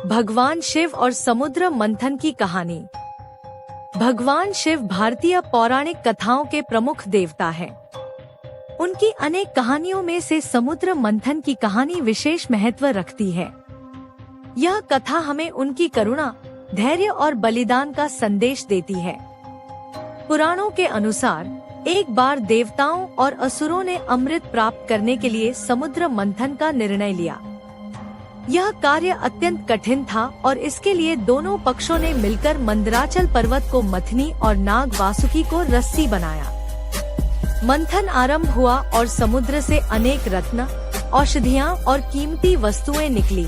भगवान शिव और समुद्र मंथन की कहानी। भगवान शिव भारतीय पौराणिक कथाओं के प्रमुख देवता हैं। उनकी अनेक कहानियों में से समुद्र मंथन की कहानी विशेष महत्व रखती है। यह कथा हमें उनकी करुणा, धैर्य और बलिदान का संदेश देती है। पुराणों के अनुसार एक बार देवताओं और असुरों ने अमृत प्राप्त करने के लिए समुद्र मंथन का निर्णय लिया। यह कार्य अत्यंत कठिन था और इसके लिए दोनों पक्षों ने मिलकर मंदराचल पर्वत को मथनी और नाग वासुकी को रस्सी बनाया। मंथन आरंभ हुआ और समुद्र से अनेक रत्न, औषधियाँ और कीमती वस्तुएं निकली।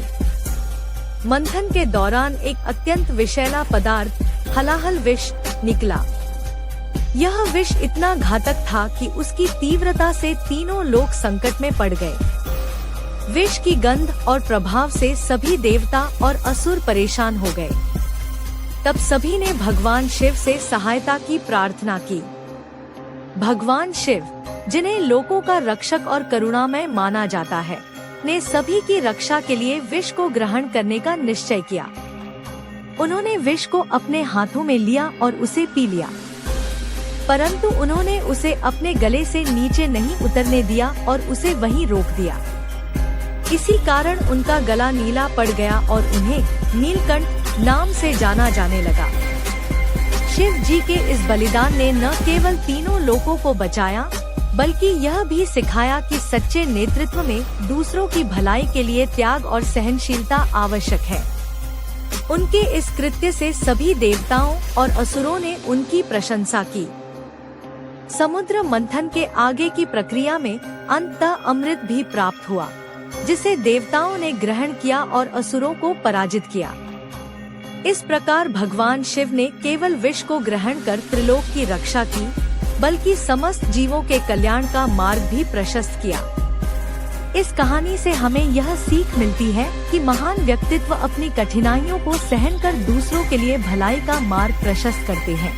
मंथन के दौरान एक अत्यंत विषैला पदार्थ हलाहल विष निकला। यह विष इतना घातक था कि उसकी तीव्रता से तीनों लोग संकट में पड़ गए। विष की गंध और प्रभाव से सभी देवता और असुर परेशान हो गए। तब सभी ने भगवान शिव से सहायता की प्रार्थना की। भगवान शिव, जिन्हें लोगों का रक्षक और करुणामय माना जाता है, ने सभी की रक्षा के लिए विष को ग्रहण करने का निश्चय किया। उन्होंने विष को अपने हाथों में लिया और उसे पी लिया, परंतु उन्होंने उसे अपने गले से नीचे नहीं उतरने दिया और उसे वहीं रोक दिया। इसी कारण उनका गला नीला पड़ गया और उन्हें नीलकंठ नाम से जाना जाने लगा। शिव जी के इस बलिदान ने न केवल तीनों लोगों को बचाया, बल्कि यह भी सिखाया कि सच्चे नेतृत्व में दूसरों की भलाई के लिए त्याग और सहनशीलता आवश्यक है। उनके इस कृत्य से सभी देवताओं और असुरों ने उनकी प्रशंसा की। समुद्र मंथन के आगे की प्रक्रिया में अंततः अमृत भी प्राप्त हुआ, जिसे देवताओं ने ग्रहण किया और असुरों को पराजित किया। इस प्रकार भगवान शिव ने केवल विष को ग्रहण कर त्रिलोक की रक्षा की, बल्कि समस्त जीवों के कल्याण का मार्ग भी प्रशस्त किया। इस कहानी से हमें यह सीख मिलती है कि महान व्यक्तित्व अपनी कठिनाइयों को सहन कर दूसरों के लिए भलाई का मार्ग प्रशस्त करते हैं।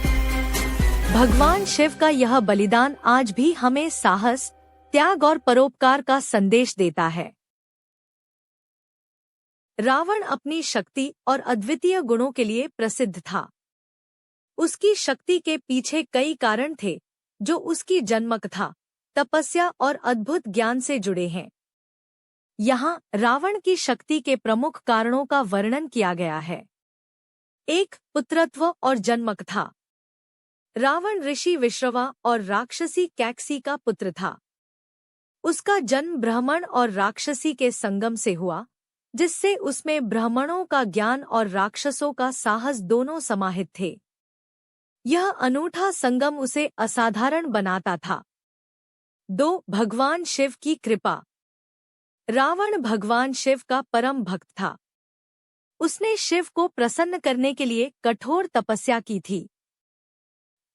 भगवान शिव का यह बलिदान आज भी हमें साहस, त्याग और परोपकार का संदेश देता है। रावण अपनी शक्ति और अद्वितीय गुणों के लिए प्रसिद्ध था। उसकी शक्ति के पीछे कई कारण थे, जो उसकी जन्मकथा, तपस्या और अद्भुत ज्ञान से जुड़े हैं। यहाँ रावण की शक्ति के प्रमुख कारणों का वर्णन किया गया है। 1. पुत्रत्व और जन्मकथा। रावण ऋषि विश्रवा और राक्षसी कैकसी का पुत्र था। उसका जन्म ब्राह्मण और राक्षसी के संगम से हुआ, जिससे उसमें ब्राह्मणों का ज्ञान और राक्षसों का साहस दोनों समाहित थे। यह अनूठा संगम उसे असाधारण बनाता था। 2. भगवान शिव की कृपा। रावण भगवान शिव का परम भक्त था। उसने शिव को प्रसन्न करने के लिए कठोर तपस्या की थी।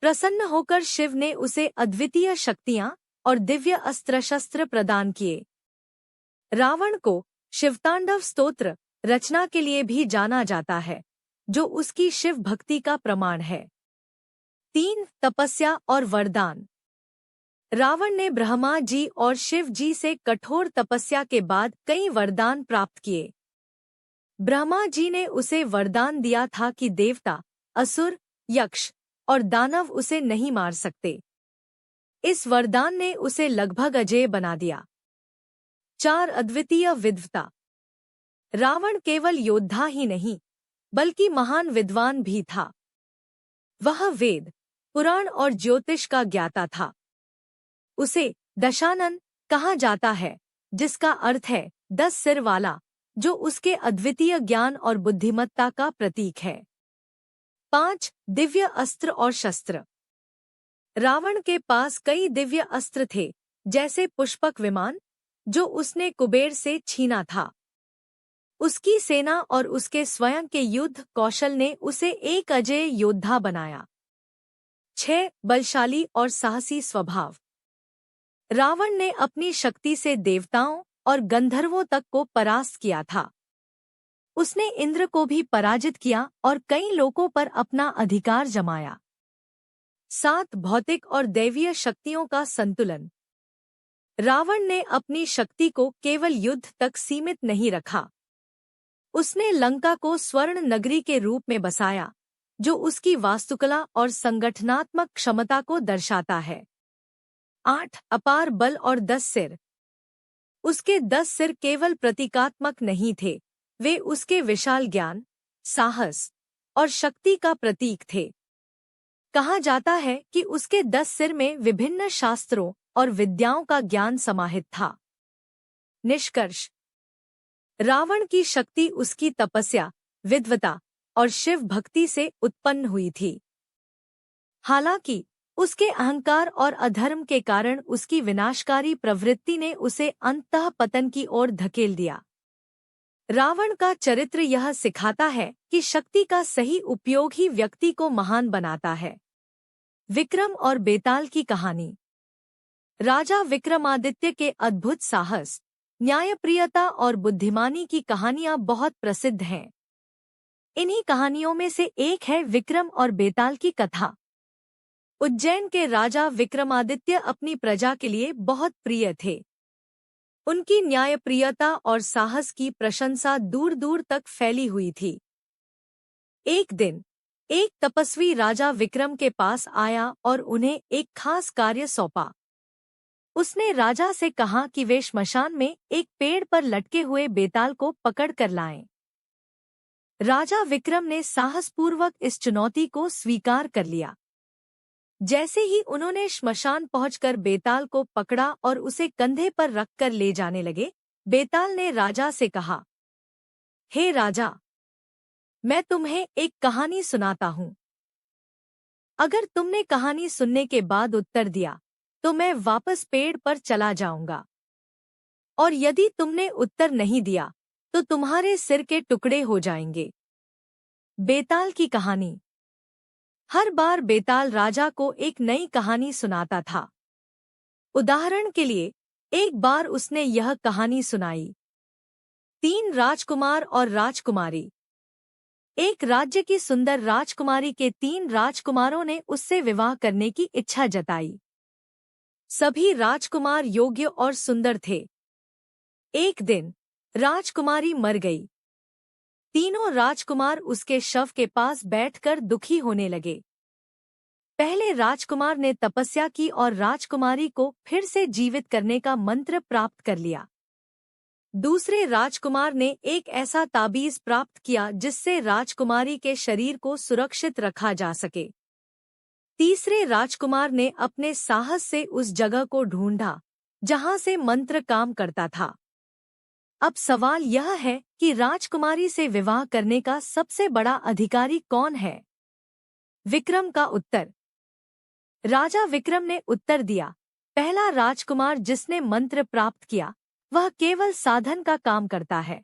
प्रसन्न होकर शिव ने उसे अद्वितीय शक्तियां और दिव्य अस्त्र शस्त्र प्रदान किए। रावण को शिवतांडव स्तोत्र रचना के लिए भी जाना जाता है, जो उसकी शिव भक्ति का प्रमाण है। 3. तपस्या और वरदान। रावण ने ब्रह्मा जी और शिव जी से कठोर तपस्या के बाद कई वरदान प्राप्त किए। ब्रह्मा जी ने उसे वरदान दिया था कि देवता, असुर, यक्ष और दानव उसे नहीं मार सकते। इस वरदान ने उसे लगभग अजेय बना दिया। 4. अद्वितीय विद्वता। रावण केवल योद्धा ही नहीं, बल्कि महान विद्वान भी था। वह वेद, पुराण और ज्योतिष का ज्ञाता था। उसे दशानन कहा जाता है, जिसका अर्थ है 10 सिर वाला, जो उसके अद्वितीय ज्ञान और बुद्धिमत्ता का प्रतीक है। 5. दिव्य अस्त्र और शस्त्र। रावण के पास कई दिव्य अस्त्र थे, जैसे पुष्पक विमान, जो उसने कुबेर से छीना था। उसकी सेना और उसके स्वयं के युद्ध कौशल ने उसे एक अजेय योद्धा बनाया। 6. बलशाली और साहसी स्वभाव। रावण ने अपनी शक्ति से देवताओं और गंधर्वों तक को परास्त किया था। उसने इंद्र को भी पराजित किया और कई लोगों पर अपना अधिकार जमाया। 7. भौतिक और दैवीय शक्तियों का संतुलन। रावण ने अपनी शक्ति को केवल युद्ध तक सीमित नहीं रखा। उसने लंका को स्वर्ण नगरी के रूप में बसाया, जो उसकी वास्तुकला और संगठनात्मक क्षमता को दर्शाता है। 8 अपार बल और 10 सिर। उसके 10 सिर केवल प्रतीकात्मक नहीं थे, वे उसके विशाल ज्ञान, साहस और शक्ति का प्रतीक थे। कहा जाता है कि उसके 10 सिर में विभिन्न शास्त्रों और विद्याओं का ज्ञान समाहित था। निष्कर्ष: रावण की शक्ति उसकी तपस्या, विद्वता और शिव भक्ति से उत्पन्न हुई थी। हालांकि उसके अहंकार और अधर्म के कारण उसकी विनाशकारी प्रवृत्ति ने उसे अंततः पतन की ओर धकेल दिया। रावण का चरित्र यह सिखाता है कि शक्ति का सही उपयोग ही व्यक्ति को महान बनाता है। विक्रम और बेताल की कहानी। राजा विक्रमादित्य के अद्भुत साहस, न्यायप्रियता और बुद्धिमानी की कहानियां बहुत प्रसिद्ध हैं। इन्हीं कहानियों में से एक है विक्रम और बेताल की कथा। उज्जैन के राजा विक्रमादित्य अपनी प्रजा के लिए बहुत प्रिय थे। उनकी न्यायप्रियता और साहस की प्रशंसा दूर दूर तक फैली हुई थी। एक दिन एक तपस्वी राजा विक्रम के पास आया और उन्हें एक खास कार्य सौंपा। उसने राजा से कहा कि वे श्मशान में एक पेड़ पर लटके हुए बेताल को पकड़ कर लाएं। राजा विक्रम ने साहसपूर्वक इस चुनौती को स्वीकार कर लिया। जैसे ही उन्होंने श्मशान पहुंचकर बेताल को पकड़ा और उसे कंधे पर रखकर ले जाने लगे, बेताल ने राजा से कहा, हे राजा, मैं तुम्हें एक कहानी सुनाता हूँ। अगर तुमने कहानी सुनने के बाद उत्तर दिया तो मैं वापस पेड़ पर चला जाऊंगा, और यदि तुमने उत्तर नहीं दिया तो तुम्हारे सिर के टुकड़े हो जाएंगे। बेताल की कहानी। हर बार बेताल राजा को एक नई कहानी सुनाता था। उदाहरण के लिए, एक बार उसने यह कहानी सुनाई। 3 राजकुमार और राजकुमारी। एक राज्य की सुंदर राजकुमारी के 3 राजकुमारों ने उससे विवाह करने की इच्छा जताई। सभी राजकुमार योग्य और सुंदर थे। एक दिन राजकुमारी मर गई। तीनों राजकुमार उसके शव के पास बैठकर दुखी होने लगे। पहले राजकुमार ने तपस्या की और राजकुमारी को फिर से जीवित करने का मंत्र प्राप्त कर लिया। दूसरे राजकुमार ने एक ऐसा ताबीज प्राप्त किया जिससे राजकुमारी के शरीर को सुरक्षित रखा जा सके। तीसरे राजकुमार ने अपने साहस से उस जगह को ढूंढा जहां से मंत्र काम करता था। अब सवाल यह है कि राजकुमारी से विवाह करने का सबसे बड़ा अधिकारी कौन है? विक्रम का उत्तर। राजा विक्रम ने उत्तर दिया, पहला राजकुमार जिसने मंत्र प्राप्त किया वह केवल साधन का काम करता है।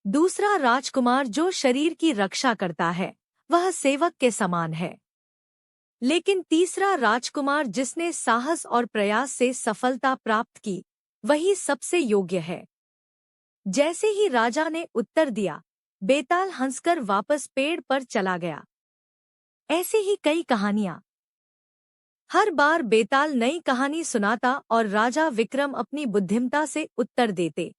दूसरा राजकुमार जो शरीर की रक्षा करता है वह सेवक के समान है। लेकिन तीसरा राजकुमार जिसने साहस और प्रयास से सफलता प्राप्त की वही सबसे योग्य है। जैसे ही राजा ने उत्तर दिया, बेताल हंसकर वापस पेड़ पर चला गया। ऐसी ही कई कहानियां। हर बार बेताल नई कहानी सुनाता और राजा विक्रम अपनी बुद्धिमत्ता से उत्तर देते।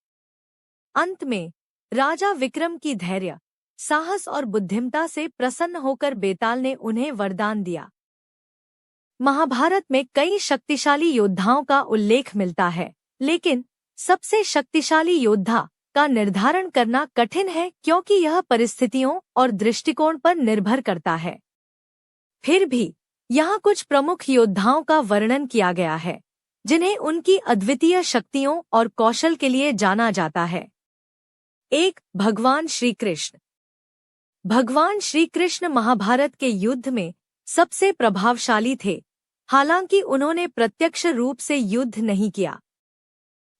अंत में राजा विक्रम की धैर्य, साहस और बुद्धिमत्ता से प्रसन्न होकर बेताल ने उन्हें वरदान दिया। महाभारत में कई शक्तिशाली योद्धाओं का उल्लेख मिलता है, लेकिन सबसे शक्तिशाली योद्धा का निर्धारण करना कठिन है क्योंकि यह परिस्थितियों और दृष्टिकोण पर निर्भर करता है। फिर भी यहाँ कुछ प्रमुख योद्धाओं का वर्णन किया गया है जिन्हें उनकी अद्वितीय शक्तियों और कौशल के लिए जाना जाता है। 1. भगवान श्री कृष्ण। भगवान श्री कृष्ण महाभारत के युद्ध में सबसे प्रभावशाली थे, हालांकि उन्होंने प्रत्यक्ष रूप से युद्ध नहीं किया।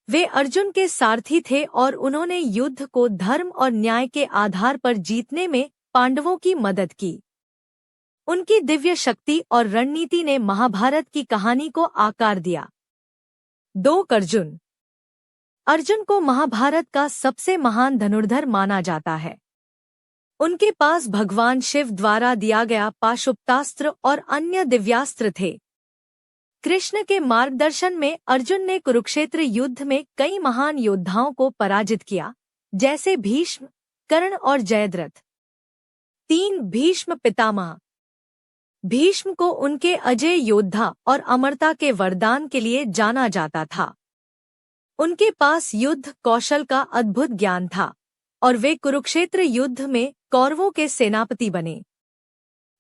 वे अर्जुन के सारथी थे और उन्होंने युद्ध को धर्म और न्याय के आधार पर जीतने में पांडवों की मदद की। उनकी दिव्य शक्ति और रणनीति ने महाभारत की कहानी को आकार दिया। 2. अर्जुन। अर्जुन को महाभारत का सबसे महान धनुर्धर माना जाता है। उनके पास भगवान शिव द्वारा दिया गया पाशुपतास्त्र और अन्य दिव्यास्त्र थे। कृष्ण के मार्गदर्शन में अर्जुन ने कुरुक्षेत्र युद्ध में कई महान योद्धाओं को पराजित किया, जैसे भीष्म, कर्ण और जयद्रथ। 3 भीष्म पितामह। भीष्म को उनके अजय योद्धा और अमरता के वरदान के लिए जाना जाता था। उनके पास युद्ध कौशल का अद्भुत ज्ञान था और वे कुरुक्षेत्र युद्ध में कौरवों के सेनापति बने।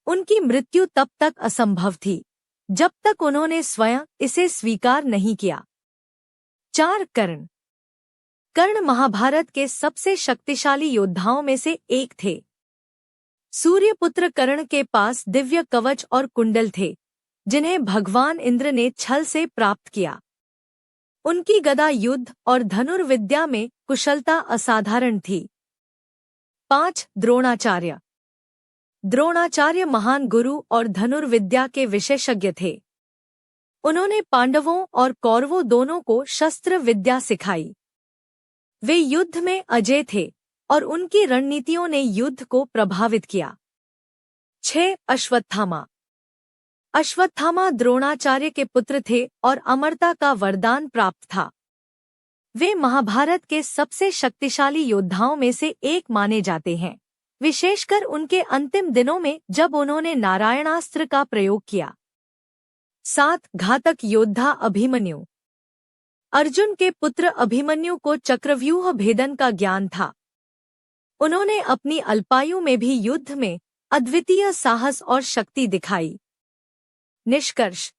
उनकी मृत्यु तब तक असंभव थी जब तक उन्होंने स्वयं इसे स्वीकार नहीं किया। 4 कर्ण। कर्ण महाभारत के सबसे शक्तिशाली योद्धाओं में से एक थे। सूर्यपुत्र कर्ण के पास दिव्य कवच और कुंडल थे जिन्हें भगवान इंद्र ने छल से प्राप्त किया। उनकी गदा युद्ध और धनुर्विद्या में कुशलता असाधारण थी। 5 द्रोणाचार्य। द्रोणाचार्य महान गुरु और धनुर्विद्या के विशेषज्ञ थे। उन्होंने पांडवों और कौरवों दोनों को शस्त्र विद्या सिखाई। वे युद्ध में अजेय थे और उनकी रणनीतियों ने युद्ध को प्रभावित किया। 6 अश्वत्थामा। अश्वत्थामा द्रोणाचार्य के पुत्र थे और अमरता का वरदान प्राप्त था। वे महाभारत के सबसे शक्तिशाली योद्धाओं में से एक माने जाते हैं, विशेषकर उनके अंतिम दिनों में जब उन्होंने नारायणास्त्र का प्रयोग किया। 7 घातक योद्धा अभिमन्यु। अर्जुन के पुत्र अभिमन्यु को चक्रव्यूह भेदन का ज्ञान था। उन्होंने अपनी अल्पायु में भी युद्ध में अद्वितीय साहस और शक्ति दिखाई। निष्कर्ष।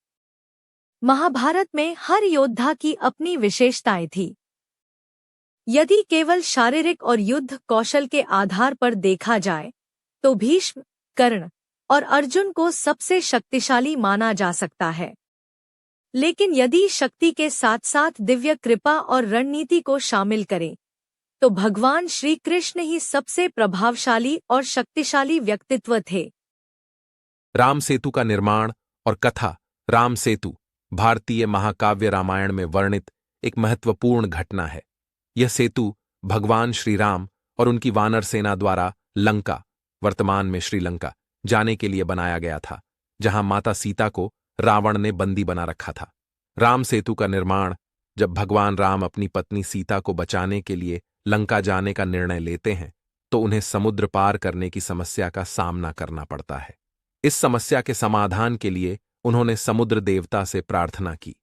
महाभारत में हर योद्धा की अपनी विशेषताएं थी। यदि केवल शारीरिक और युद्ध कौशल के आधार पर देखा जाए तो भीष्म, कर्ण और अर्जुन को सबसे शक्तिशाली माना जा सकता है। लेकिन यदि शक्ति के साथ साथ दिव्य कृपा और रणनीति को शामिल करें तो भगवान श्री कृष्ण ही सबसे प्रभावशाली और शक्तिशाली व्यक्तित्व थे। राम सेतु का निर्माण और कथा। राम सेतु भारतीय महाकाव्य रामायण में वर्णित एक महत्वपूर्ण घटना है। यह सेतु भगवान श्री राम और उनकी वानर सेना द्वारा लंका, वर्तमान में श्रीलंका, जाने के लिए बनाया गया था, जहां माता सीता को रावण ने बंदी बना रखा था। राम सेतु का निर्माण जब भगवान राम अपनी पत्नी सीता को बचाने के लिए लंका जाने का निर्णय लेते हैं तो उन्हें समुद्र पार करने की समस्या का सामना करना पड़ता है। इस समस्या के समाधान के लिए उन्होंने समुद्र देवता से प्रार्थना की।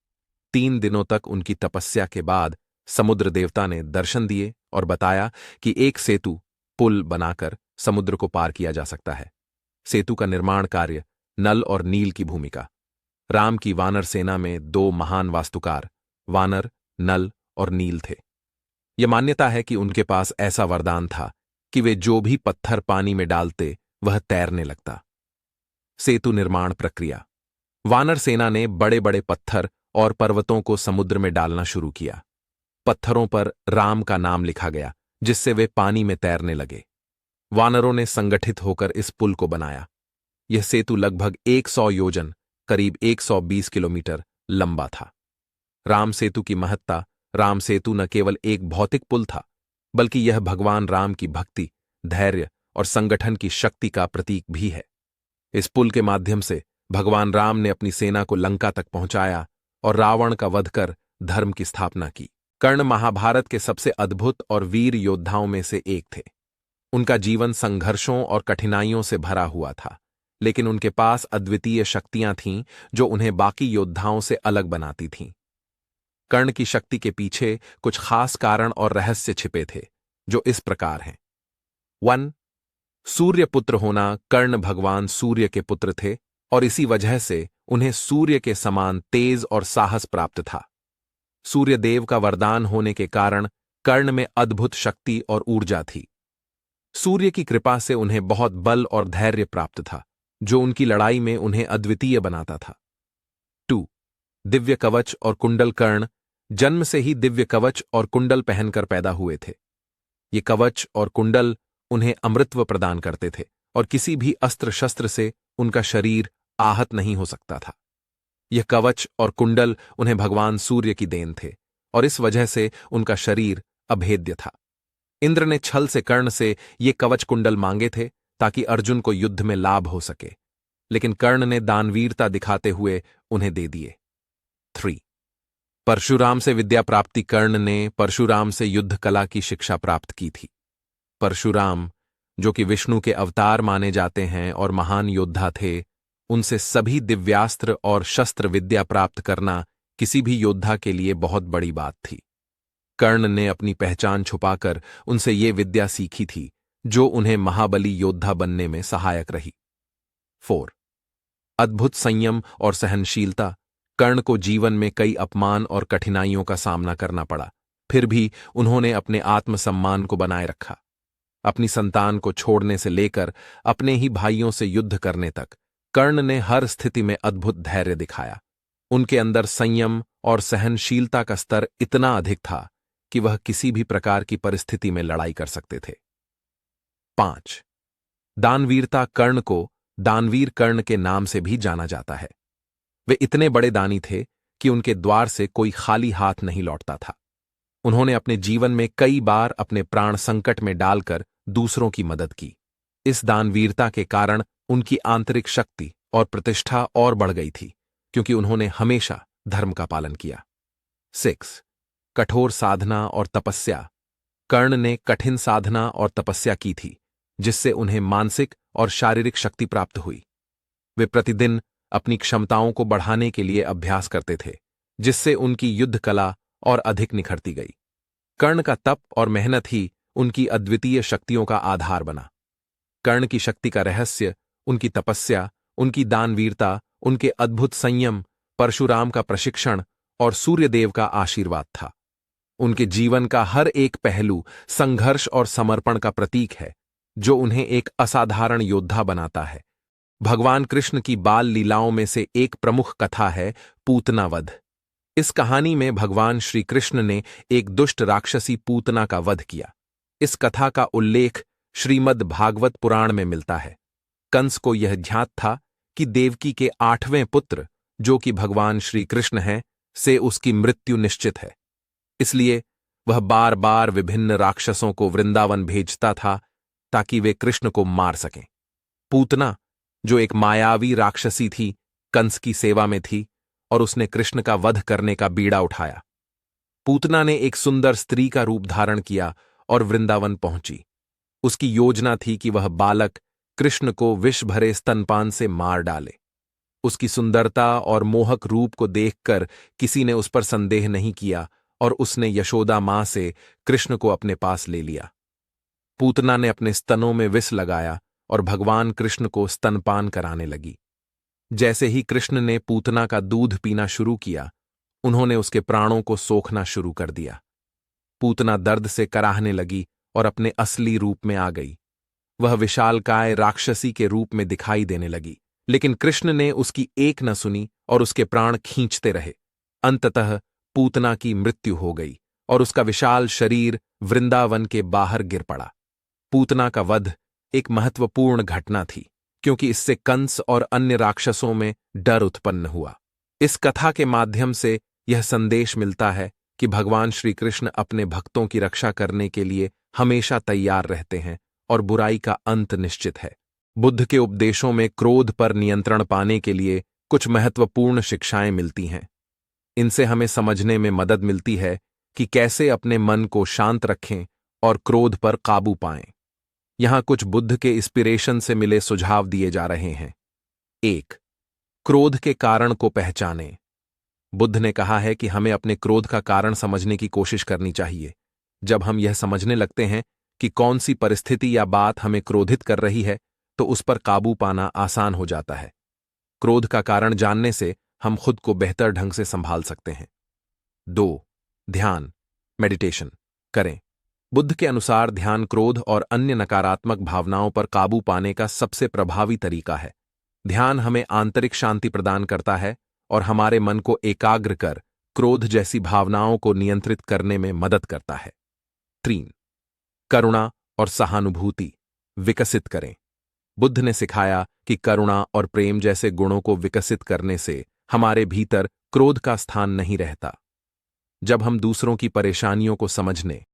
3 दिनों तक उनकी तपस्या के बाद समुद्र देवता ने दर्शन दिए और बताया कि एक सेतु, पुल बनाकर समुद्र को पार किया जा सकता है। सेतु का निर्माण कार्य नल और नील की भूमिका। राम की वानर सेना में 2 महान वास्तुकार वानर, नल और नील थे। यह मान्यता है कि उनके पास ऐसा वरदान था कि वे जो भी पत्थर पानी में डालते वह तैरने लगता। सेतु निर्माण प्रक्रिया। वानर सेना ने बड़े बड़े पत्थर और पर्वतों को समुद्र में डालना शुरू किया। पत्थरों पर राम का नाम लिखा गया, जिससे वे पानी में तैरने लगे। वानरों ने संगठित होकर इस पुल को बनाया। यह सेतु लगभग 100 योजन, करीब 120 किलोमीटर लंबा था। राम सेतु की महत्ता। राम सेतु न केवल एक भौतिक पुल था, बल्कि यह भगवान राम की भक्ति, धैर्य और संगठन की शक्ति का प्रतीक भी है। इस पुल के माध्यम से भगवान राम ने अपनी सेना को लंका तक पहुंचाया और रावण का वध कर धर्म की स्थापना की। कर्ण महाभारत के सबसे अद्भुत और वीर योद्धाओं में से एक थे। उनका जीवन संघर्षों और कठिनाइयों से भरा हुआ था, लेकिन उनके पास अद्वितीय शक्तियां थीं जो उन्हें बाकी योद्धाओं से अलग बनाती थीं। कर्ण की शक्ति के पीछे कुछ खास कारण और रहस्य छिपे थे, जो इस प्रकार हैं। 1. सूर्य पुत्र होना। कर्ण भगवान सूर्य के पुत्र थे और इसी वजह से उन्हें सूर्य के समान तेज और साहस प्राप्त था। सूर्य देव का वरदान होने के कारण कर्ण में अद्भुत शक्ति और ऊर्जा थी। सूर्य की कृपा से उन्हें बहुत बल और धैर्य प्राप्त था, जो उनकी लड़ाई में उन्हें अद्वितीय बनाता था। 2. दिव्य कवच और कुंडल। कर्ण जन्म से ही दिव्य कवच और कुंडल पहनकर पैदा हुए थे। ये कवच और कुंडल उन्हें अमृतत्व प्रदान करते थे और किसी भी अस्त्र शस्त्र से उनका शरीर आहत नहीं हो सकता था। यह कवच और कुंडल उन्हें भगवान सूर्य की देन थे और इस वजह से उनका शरीर अभेद्य था। इंद्र ने छल से कर्ण से ये कवच कुंडल मांगे थे ताकि अर्जुन को युद्ध में लाभ हो सके, लेकिन कर्ण ने दानवीरता दिखाते हुए उन्हें दे दिए। 3. परशुराम से विद्या प्राप्ति। कर्ण ने परशुराम से युद्ध कला की शिक्षा प्राप्त की थी। परशुराम, जो कि विष्णु के अवतार माने जाते हैं और महान योद्धा थे, उनसे सभी दिव्यास्त्र और शस्त्र विद्या प्राप्त करना किसी भी योद्धा के लिए बहुत बड़ी बात थी। कर्ण ने अपनी पहचान छुपाकर उनसे ये विद्या सीखी थी, जो उन्हें महाबली योद्धा बनने में सहायक रही। 4. अद्भुत संयम और सहनशीलता। कर्ण को जीवन में कई अपमान और कठिनाइयों का सामना करना पड़ा, फिर भी उन्होंने अपने आत्मसम्मान को बनाए रखा। अपनी संतान को छोड़ने से लेकर अपने ही भाइयों से युद्ध करने तक कर्ण ने हर स्थिति में अद्भुत धैर्य दिखाया। उनके अंदर संयम और सहनशीलता का स्तर इतना अधिक था कि वह किसी भी प्रकार की परिस्थिति में लड़ाई कर सकते थे। 5. दानवीरता। कर्ण को दानवीर कर्ण के नाम से भी जाना जाता है। वे इतने बड़े दानी थे कि उनके द्वार से कोई खाली हाथ नहीं लौटता था। उन्होंने अपने जीवन में कई बार अपने प्राण संकट में डालकर दूसरों की मदद की। इस दानवीरता के कारण उनकी आंतरिक शक्ति और प्रतिष्ठा और बढ़ गई थी, क्योंकि उन्होंने हमेशा धर्म का पालन किया। 6. कठोर साधना और तपस्या। कर्ण ने कठिन साधना और तपस्या की थी, जिससे उन्हें मानसिक और शारीरिक शक्ति प्राप्त हुई। वे प्रतिदिन अपनी क्षमताओं को बढ़ाने के लिए अभ्यास करते थे, जिससे उनकी युद्ध कला और अधिक निखरती गई। कर्ण का तप और मेहनत ही उनकी अद्वितीय शक्तियों का आधार बना। कर्ण की शक्ति का रहस्य उनकी तपस्या, उनकी दानवीरता, उनके अद्भुत संयम, परशुराम का प्रशिक्षण और सूर्यदेव का आशीर्वाद था। उनके जीवन का हर एक पहलू संघर्ष और समर्पण का प्रतीक है, जो उन्हें एक असाधारण योद्धा बनाता है। भगवान कृष्ण की बाल लीलाओं में से एक प्रमुख कथा है पूतना वध। इस कहानी में भगवान श्री कृष्ण ने एक दुष्ट राक्षसी पूतना का वध किया। इस कथा का उल्लेख श्रीमद् भागवत पुराण में मिलता है। कंस को यह ज्ञात था कि देवकी के 8वें पुत्र, जो कि भगवान श्री कृष्ण हैं, से उसकी मृत्यु निश्चित है। इसलिए वह बार बार विभिन्न राक्षसों को वृंदावन भेजता था ताकि वे कृष्ण को मार सकें। पूतना, जो एक मायावी राक्षसी थी, कंस की सेवा में थी और उसने कृष्ण का वध करने का बीड़ा उठाया। पूतना ने एक सुंदर स्त्री का रूप धारण किया और वृंदावन पहुंची। उसकी योजना थी कि वह बालक कृष्ण को विष भरे स्तनपान से मार डाले। उसकी सुंदरता और मोहक रूप को देखकर किसी ने उस पर संदेह नहीं किया और उसने यशोदा मां से कृष्ण को अपने पास ले लिया। पूतना ने अपने स्तनों में विष लगाया और भगवान कृष्ण को स्तनपान कराने लगी। जैसे ही कृष्ण ने पूतना का दूध पीना शुरू किया, उन्होंने उसके प्राणों को सोखना शुरू कर दिया। पूतना दर्द से कराहने लगी और अपने असली रूप में आ गई। वह विशालकाय राक्षसी के रूप में दिखाई देने लगी, लेकिन कृष्ण ने उसकी एक न सुनी और उसके प्राण खींचते रहे। अंततः पूतना की मृत्यु हो गई और उसका विशाल शरीर वृंदावन के बाहर गिर पड़ा। पूतना का वध एक महत्वपूर्ण घटना थी, क्योंकि इससे कंस और अन्य राक्षसों में डर उत्पन्न हुआ। इस कथा के माध्यम से यह संदेश मिलता है कि भगवान श्री कृष्ण अपने भक्तों की रक्षा करने के लिए हमेशा तैयार रहते हैं और बुराई का अंत निश्चित है। बुद्ध के उपदेशों में क्रोध पर नियंत्रण पाने के लिए कुछ महत्वपूर्ण शिक्षाएं मिलती हैं। इनसे हमें समझने में मदद मिलती है कि कैसे अपने मन को शांत रखें और क्रोध पर काबू पाएं। यहां कुछ बुद्ध के इंस्पिरेशन से मिले सुझाव दिए जा रहे हैं। 1. क्रोध के कारण को पहचानें। बुद्ध ने कहा है कि हमें अपने क्रोध का कारण समझने की कोशिश करनी चाहिए। जब हम यह समझने लगते हैं कि कौन सी परिस्थिति या बात हमें क्रोधित कर रही है, तो उस पर काबू पाना आसान हो जाता है। क्रोध का कारण जानने से हम खुद को बेहतर ढंग से संभाल सकते हैं। 2. ध्यान, मेडिटेशन करें। बुद्ध के अनुसार ध्यान क्रोध और अन्य नकारात्मक भावनाओं पर काबू पाने का सबसे प्रभावी तरीका है। ध्यान हमें आंतरिक शांति प्रदान करता है और हमारे मन को एकाग्र कर क्रोध जैसी भावनाओं को नियंत्रित करने में मदद करता है। 3. करुणा और सहानुभूति विकसित करें। बुद्ध ने सिखाया कि करुणा और प्रेम जैसे गुणों को विकसित करने से हमारे भीतर क्रोध का स्थान नहीं रहता। जब हम दूसरों की परेशानियों को समझने